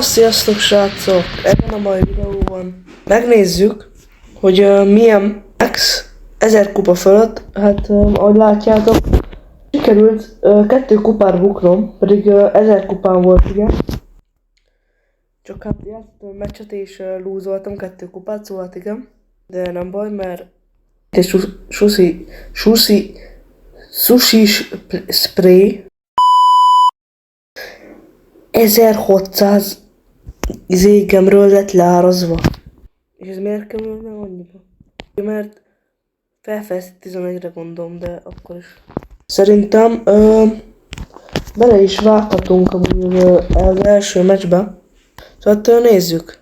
Sziasztok srácok! Ebben a mai videóban megnézzük, hogy milyen max 1000 kupa fölött, hát ahogy látjátok, sikerült 2 kupára buknom, pedig 1000 kupán volt ugye. Csak hát játszottam a meccset és lúzoltam 2 kupát, szóval hát igen. De nem baj, mert egy sushi spray 1600 gemről lett leárazva. És ez miért kerülne annyiba? Mert felfejezt 11-re gondolom, de akkor is. Szerintem bele is vághatunk az első meccsbe. Szóval nézzük,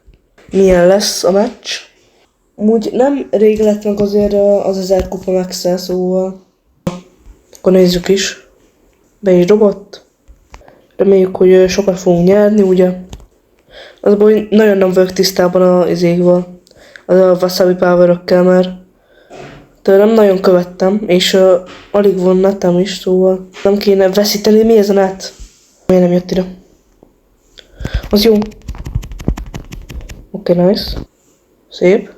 milyen lesz a meccs. Úgy nem rég lett meg azért az 1000 kupa max-el, szóval akkor nézzük is. Be is dobott. Reméljük, hogy sokat fogunk nyerni, ugye? Az a baj, hogy nagyon nem vagyok tisztában az égvel, az a wasabi power-ökkel, mert nem nagyon követtem, és alig van netem is, szóval nem kéne veszíteni. Mi ez a net? Miért nem jött ide? Az jó. Oké, nice. Szép.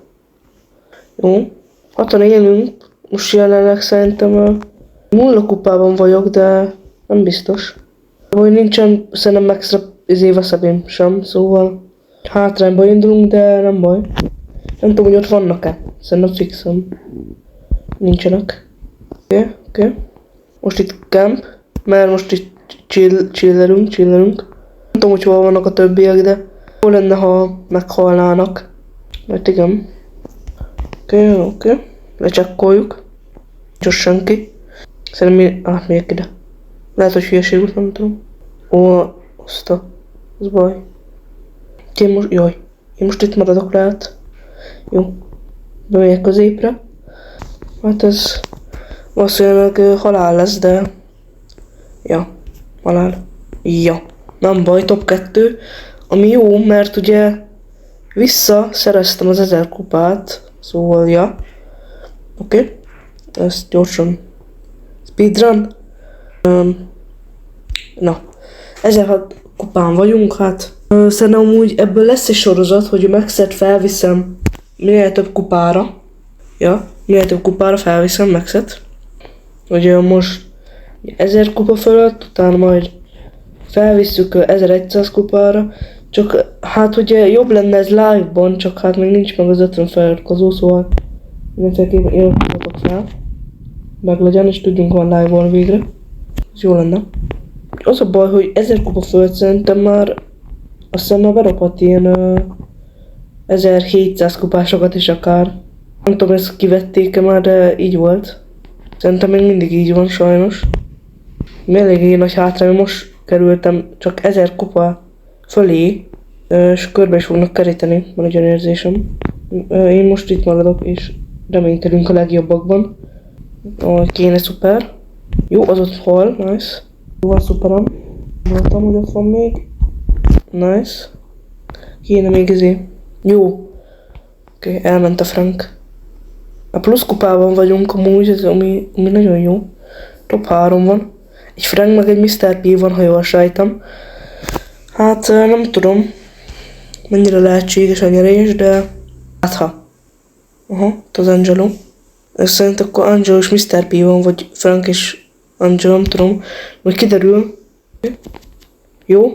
Jó. 6-an élünk. Most jelenleg szerintem 0 kupában vagyok, de nem biztos. Hogy nincsen szerintem extra wasabi sem, szóval hátrányba indulunk, de nem baj. Nem tudom, hogy ott vannak-e. Szerintem fixen nincsenek. Oké. Most itt camp, mert most itt chillelünk. Nem tudom, hogy hol vannak a többiek, de jó lenne, ha meghalnának. Mert igen. Oké. Lecsekkoljuk. Nincs senki. Szerintem még ide. Lehet, hogy hülyeség volt, nem tudom. Ó, azta. Az baj. Én most itt maradok, lehet. Jó. Bemegyek középre. Hát ez valószínűleg halál lesz, de... Ja, halál. Ja. Nem baj, top 2. Ami jó, mert ugye visszaszereztem az 1000 kupát. Szóval, ja. Oké. Ezt gyorsan. Speedrun. Na. 1006 kupán vagyunk, hát. Szerintem úgy ebből lesz egy sorozat, hogy a maxet felviszem minél több kupára. Ja, minél több kupára felviszem maxet. Hogy most 1000 kupa fölött, utána majd felvisszük 1100 kupára. Csak hát ugye jobb lenne ez live-ban, csak hát még nincs meg az 50 feliratkozó, szóval mindenféleképpen iratkozzatok fel. Meg legyen, és tudjunk van live-ban végre. Ez jó lenne. Az a baj, hogy 1000 kupa fölött szerintem már azt hiszem már berakott ilyen 1700 kupásokat is akár. Nem tudom, ezt kivették-e már, de így volt. Szerintem még mindig így van sajnos. Mi eléggé nagy hátrány, most kerültem csak 1000 kupa fölé, és körbe is fognak keríteni, van egy olyan érzésem. Én most itt maradok, és reménykedünk a legjobbakban. Kéne szuper. Jó, az ott hal, nice. Jó, van szuperem. Mondtam, hogy ott van még. Nice. Kéne még izé. Jó. Oké, elment a Frank. A plusz kupában vagyunk amúgy, ez, ami nagyon jó. Top 3 van. Egy Frank meg egy Mr. P van, ha jól sejtem. Hát nem tudom, mennyire lehetséges a nyerés, de hát ha. Az Angelo. Szerint akkor Angelo és Mr. P van, vagy Frank és Angelo, nem tudom. Majd kiderül. Jó.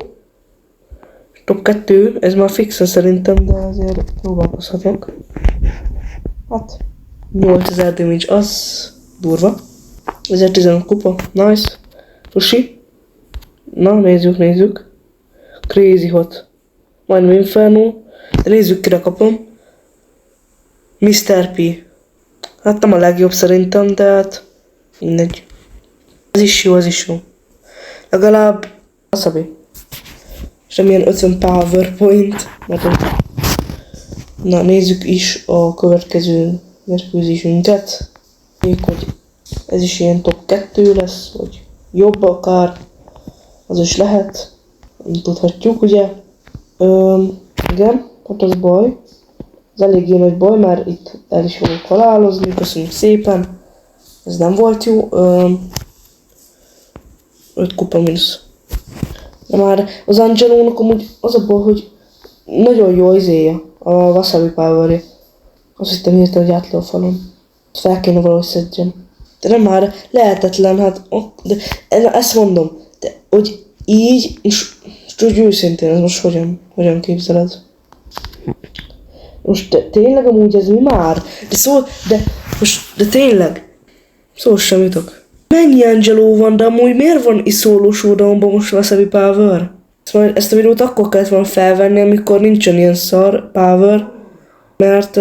Top 2, ez már fixen szerintem, de azért próbálkozhatok. Hát 8000 damage, az durva. 1015 kupa, nice. Sushi. Na, nézzük. Crazy hot. Majdnem Inferno. De nézzük, kire kapom. Mr. P. Hát nem a legjobb szerintem, de hát mindegy. Ez is jó. Legalább wasabi. És nem ilyen 50 powerpoint. Na, nézzük is a következő mérkőzésünket. Még hogy ez is ilyen top 2 lesz, vagy jobb akár. Az is lehet. Nem tudhatjuk, ugye? Igen, hát az baj. Ez eléggé nagy baj, mert itt el is fogok halálozni. Köszönjük szépen. Ez nem volt jó. 5 kupa mínusz. De már az Angelónak amúgy az a baj, hogy nagyon jó izéja, a Wasabi Power-ja. Azt hittem hirtelen, hogy át le a falon. Fel kéne valahogy szedjem. De nem már lehetetlen, hát de ezt mondom, de hogy így, és úgy őszintén, ez most hogyan képzeled? Most tényleg amúgy ez mi már? De tényleg, szó sem jutok. Mennyi Angelo van, de amúgy miért van iszólós óraomban most Wasabi Power? Ezt a videót akkor kellett volna felvenni, amikor nincsen ilyen szar Power, mert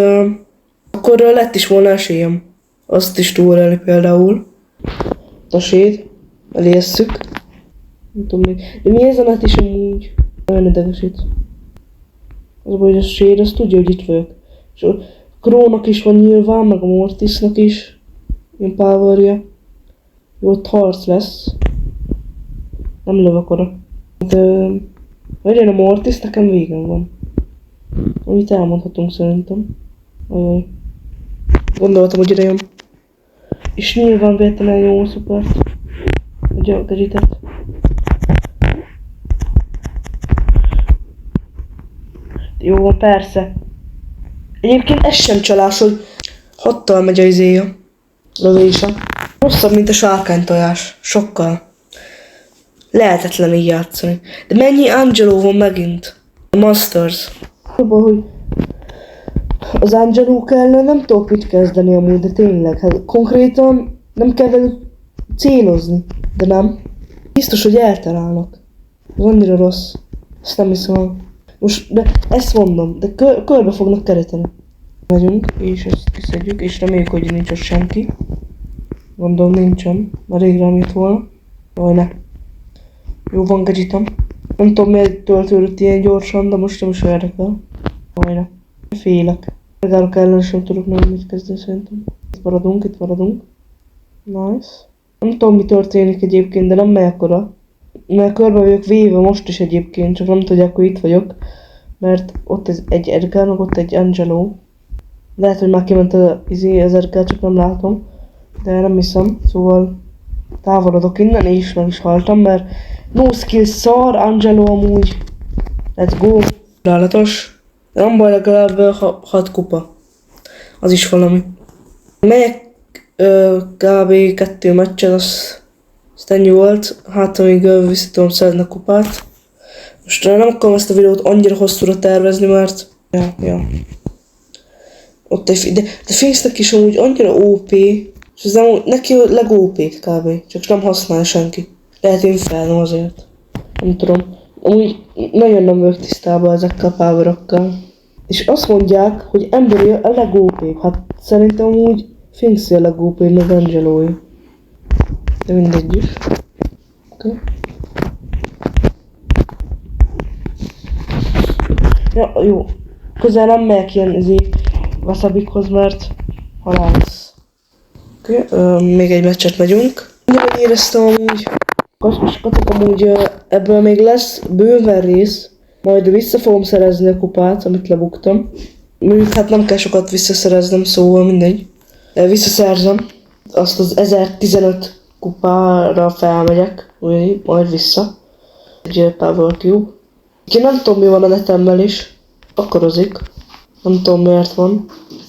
akkor lett is volna esélyem. Azt is túlélni például. A séd, elésszük. Nem tudom még. De mi ez a net is amúgy? Nagyon idegesít. Az baj, hogy a séd, azt tudja, hogy itt vagyok. És a Krónak is van nyilván, meg a Mortisnak is. Ilyen powerja. Jó, ott harc lesz. Nem lövök oda. De legyen a Mortis, nekem végem van. Amit elmondhatunk szerintem. Ajaj. Gondoltam, hogy ide jön. És nyilván vettem el jó szupert. A gadgetet. Jó van, persze. Egyébként ez sem csalás, hogy 6-tal megy a izéja. Lövése. Rosszabb, mint a sárkánytojás. Sokkal. Lehetetlen így játszani. De mennyi Angelo van megint? A Masters. Hogy az Angelo kellene, nem tudok mit kezdeni amúgy, de tényleg. Hát konkrétan nem kell velük célozni. De nem. Biztos, hogy eltalálnak. Ez annyira rossz. Ezt nem hiszem. Most, de ezt mondom, de körbe fognak kereteni. Megyünk, és ezt kiszedjük, és reméljük, hogy nincs ott senki. Gondolom nincsen, már rég rám jött volna. Jaj, ne. Jó van gadgetem. Nem tudom miért töltődött ilyen gyorsan, de most nem is érdekel. Jaj, ne. Félek. Megárok ellen sem tudok nagyon mit kezdeni szerintem. Itt maradunk. Nice. Nem tudom mi történik egyébként, de nem megyek oda. Mert körbe vagyok véve most is egyébként, csak nem tudják, hogy itt vagyok. Mert ott egy Edgar, meg ott egy Angelo. Lehet, hogy már kiment az Edgar, csak nem látom. De nem hiszem, szóval távolodok innen, és meg is haltam, mert no skill szar, Angelo amúgy. Let's go. Rálatos. De nem baj, legalább 6 kupa. Az is valami. Melyek kb. 2 meccset, azt ennyi volt. Hát amíg vissza tudom szedni a kupát. Most nem akarom ezt a videót annyira hosszúra tervezni, mert... Ja. Ott de Finksnek is amúgy annyira OP. És ez nem, neki a leg-OP kb. Csak nem használ senki. Lehet én felnem azért. Nem tudom. Amúgy nagyon nem vagyok tisztában ezekkel a powerokkal. És azt mondják, hogy emberi a leg-OP. Hát szerintem amúgy Finkszi a leg-OP, meg Angelói. De mindegy is. Okay. Ja, jó. Közel nem megyek ilyen Wasabikhoz, mert halál lesz. Még egy meccset megyünk. Nagyon éreztem amúgy. Kacok amúgy ebből még lesz bőven rész. Majd vissza fogom szerezni a kupát, amit lebuktam. Mondjuk hát nem kell sokat visszaszereznem, szóval mindegy. Visszaszerzem. Azt az 1015 kupára felmegyek, majd vissza. Egy Power Cube. Én nem tudom mi van a netemmel is. Akkorozik. Nem tudom miért van.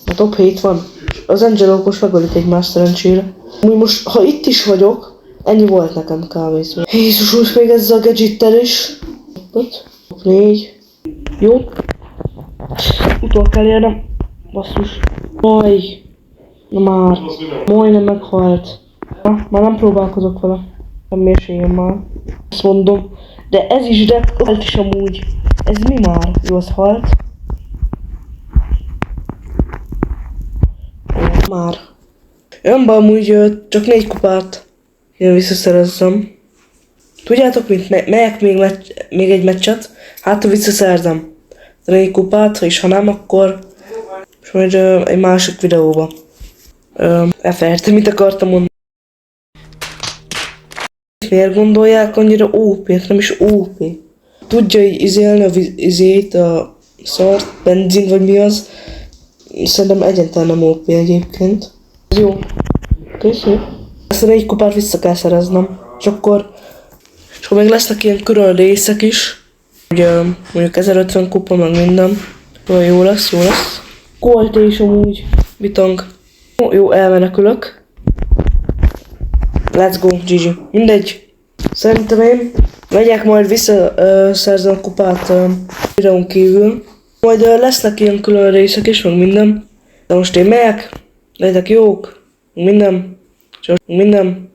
A top 7 van. Az Angelók most megölik egymást szerencsére. Most, ha itt is vagyok, ennyi volt nekem kávészó. Jézus, most még ezzel a gadgettel is. 5, 4. Jó. Utol kell érnem. Basszus. Aj. Na már. Majdnem meghalt. Na, már nem próbálkozok vele. Nem mérséljön már. Ezt mondom. De ez is, de halt is amúgy. Ez mi már? Jó, az halt. Már. Nem baj, amúgy csak 4 kupát én visszaszerezzem. Tudjátok mit? Megyek még egy meccset, hát visszaszerzem. 4 kupát, és ha nem, akkor és majd egy másik videóba. Elfelejtettem, mit akartam mondani. Miért gondolják annyira OP-t? Nem is OP. Tudja így izélni a szart, benzin vagy mi az. Szerintem egyáltalán nem OP egyébként. Ez jó. Köszönöm. Ezt a 4 kupát vissza kell szereznem. És akkor És akkor még lesznek ilyen külön részek is, hogy mondjuk 1050 kupa, meg minden. Szóval jó lesz, jó lesz. Kolt is amúgy, bitang. Jó, elmenekülök. Let's go, GG. Mindegy. Szerintem én megyek majd visszaszerzem a kupát videón kívül. Majd lesznek ilyen külön részek is, meg minden. De most én megyek, legyetek jók, minden. Csak minden.